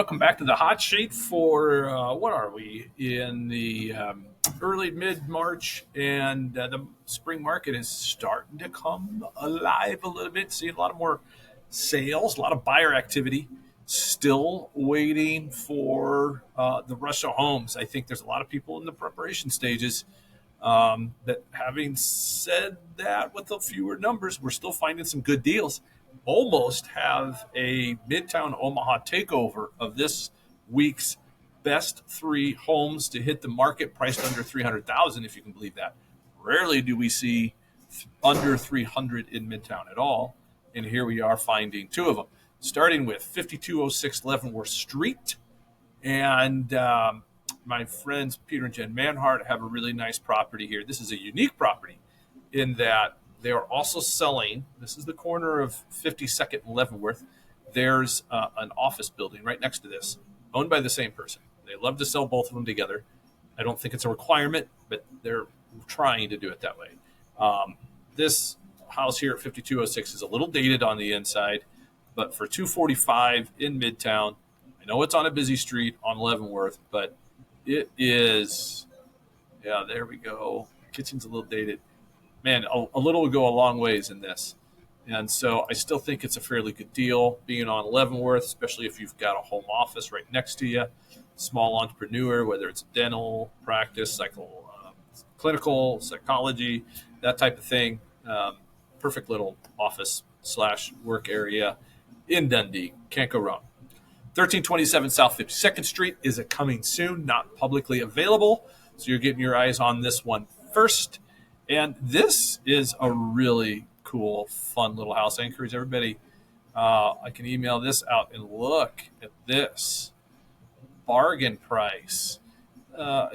welcome back to the hot sheet for what are we in the early mid-March, and the spring market is starting to come alive a little bit. Seeing a lot of more sales, a lot of buyer activity. Still waiting for the rush of homes. I think there's a lot of people in the preparation stages. That having said that, with the fewer numbers, we're still finding some good deals. Almost have a Midtown Omaha takeover of this week's best 3 homes to hit the market priced under $300,000, if you can believe that. Rarely do we see under 300 in Midtown at all, and here we are finding 2 of them, starting with 5206 Leavenworth Street. And my friends Peter and Jen Manhart have a really nice property here. This is a unique property in that they are also selling, this is the corner of 52nd and Leavenworth. There's an office building right next to this, owned by the same person. They love to sell both of them together. I don't think it's a requirement, but they're trying to do it that way. This house here at 5206 is a little dated on the inside, but for $245 in Midtown, I know it's on a busy street on Leavenworth, but it is, yeah, there we go. Kitchen's a little dated. Man, a little would go a long ways in this. And so I still think it's a fairly good deal being on Leavenworth, especially if you've got a home office right next to you, small entrepreneur, whether it's dental practice, clinical psychology, that type of thing. Perfect little office / work area in Dundee. Can't go wrong. 1327 South 52nd Street is a coming soon, not publicly available. So you're getting your eyes on this one first. And this is a really cool, fun little house. I encourage everybody, I can email this out and look at this. Bargain price.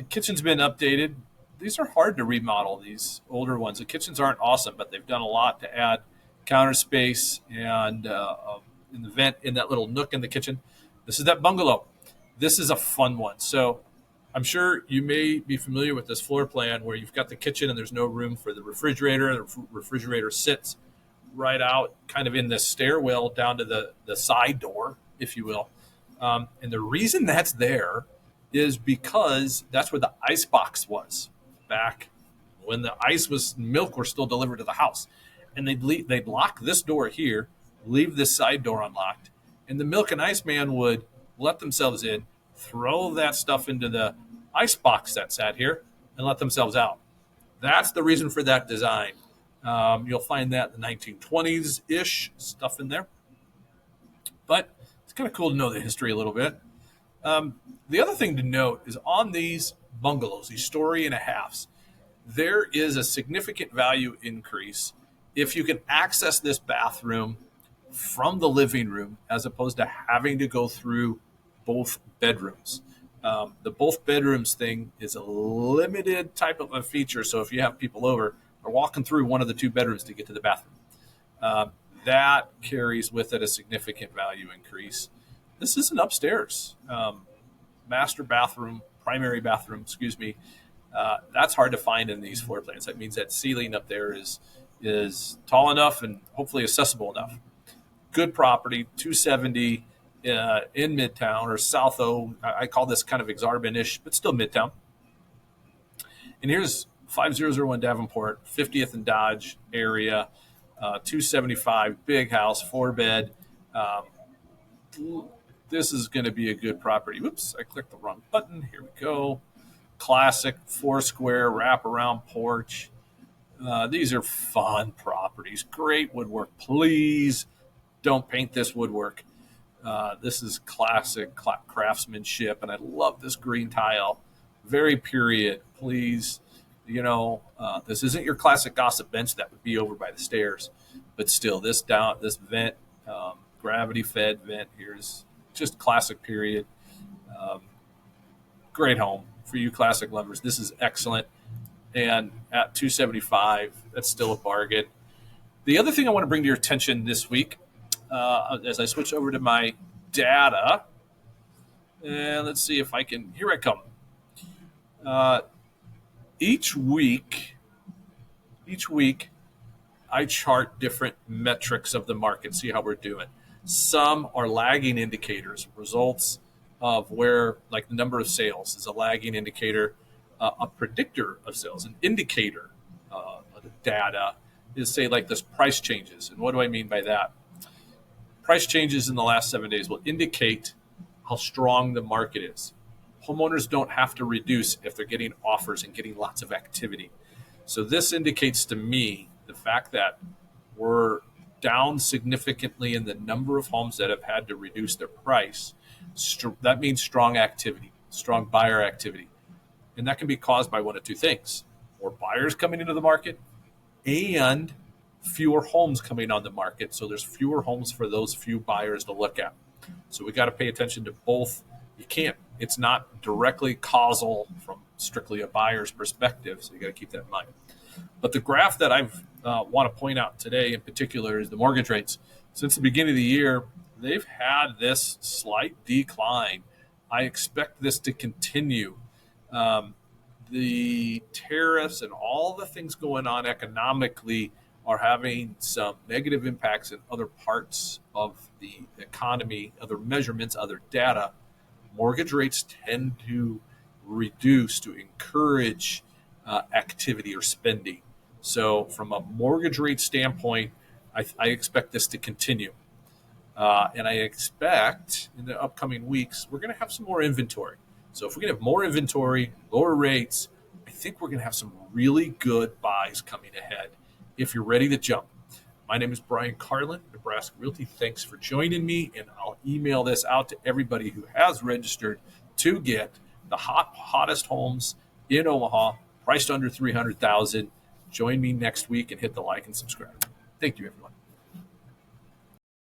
Kitchen's been updated. These are hard to remodel, these older ones. The kitchens aren't awesome, but they've done a lot to add counter space and in the vent in that little nook in the kitchen. This is that bungalow. This is a fun one. So I'm sure you may be familiar with this floor plan where you've got the kitchen and there's no room for the refrigerator. The refrigerator sits right out kind of in the stairwell down to the side door, if you will. And the reason that's there is because that's where the ice box was back when the milk were still delivered to the house. And they'd lock this door here, leave this side door unlocked, and the milk and ice man would let themselves in, throw that stuff into the ice box that sat here, and let themselves out. That's the reason for that design. You'll find that in the 1920s-ish stuff in there. But it's kind of cool to know the history a little bit. The other thing to note is on these bungalows, these story and a halves, there is a significant value increase if you can access this bathroom from the living room as opposed to having to go through both bedrooms. The both bedrooms thing is a limited type of a feature. So if you have people over, they're walking through one of the 2 bedrooms to get to the bathroom. That carries with it a significant value increase. This is an upstairs master bathroom, primary bathroom, excuse me. That's hard to find in these floor plans. That means that ceiling up there is tall enough and hopefully accessible enough. Good property, 270 in Midtown or South O. I call this kind of Aksarben-ish, but still Midtown. And here's 5001 Davenport, 50th and Dodge area, 275, big house, 4-bed. This is going to be a good property. Whoops, I clicked the wrong button. Here we go. Classic Foursquare wraparound porch. These are fun properties. Great woodwork. Please don't paint this woodwork. This is classic craftsmanship, and I love this green tile. Very period. Please, this isn't your classic gossip bench that would be over by the stairs, but still, this vent, gravity-fed vent here is just classic period. Great home for you classic lovers. This is excellent, and at $275, that's still a bargain. The other thing I want to bring to your attention this week, as I switch over to my data, and let's see if I can, here I come. Each week, I chart different metrics of the market, see how we're doing. Some are lagging indicators, results of where, like, the number of sales is a lagging indicator. A predictor of sales, an indicator of the data is, say, like this price changes. And what do I mean by that? Price changes in the last 7 days will indicate how strong the market is. Homeowners don't have to reduce if they're getting offers and getting lots of activity. So this indicates to me the fact that we're down significantly in the number of homes that have had to reduce their price. That means strong activity, strong buyer activity. And that can be caused by one of two things: more buyers coming into the market and fewer homes coming on the market. So there's fewer homes for those few buyers to look at. So we got to pay attention to both. It's not directly causal from strictly a buyer's perspective. So you got to keep that in mind. But the graph that I want to point out today in particular is the mortgage rates. Since the beginning of the year, they've had this slight decline. I expect this to continue. The tariffs and all the things going on economically are having some negative impacts in other parts of the economy, other measurements, other data. Mortgage rates tend to reduce to encourage activity or spending. So from a mortgage rate standpoint, I expect this to continue. And I expect in the upcoming weeks, we're going to have some more inventory. So if we can have more inventory, lower rates, I think we're going to have some really good buys coming ahead if you're ready to jump. My name is Brian Carlin, Nebraska Realty. Thanks for joining me, and I'll email this out to everybody who has registered to get the hottest homes in Omaha, priced under $300,000. Join me next week and hit the like and subscribe. Thank you, everyone.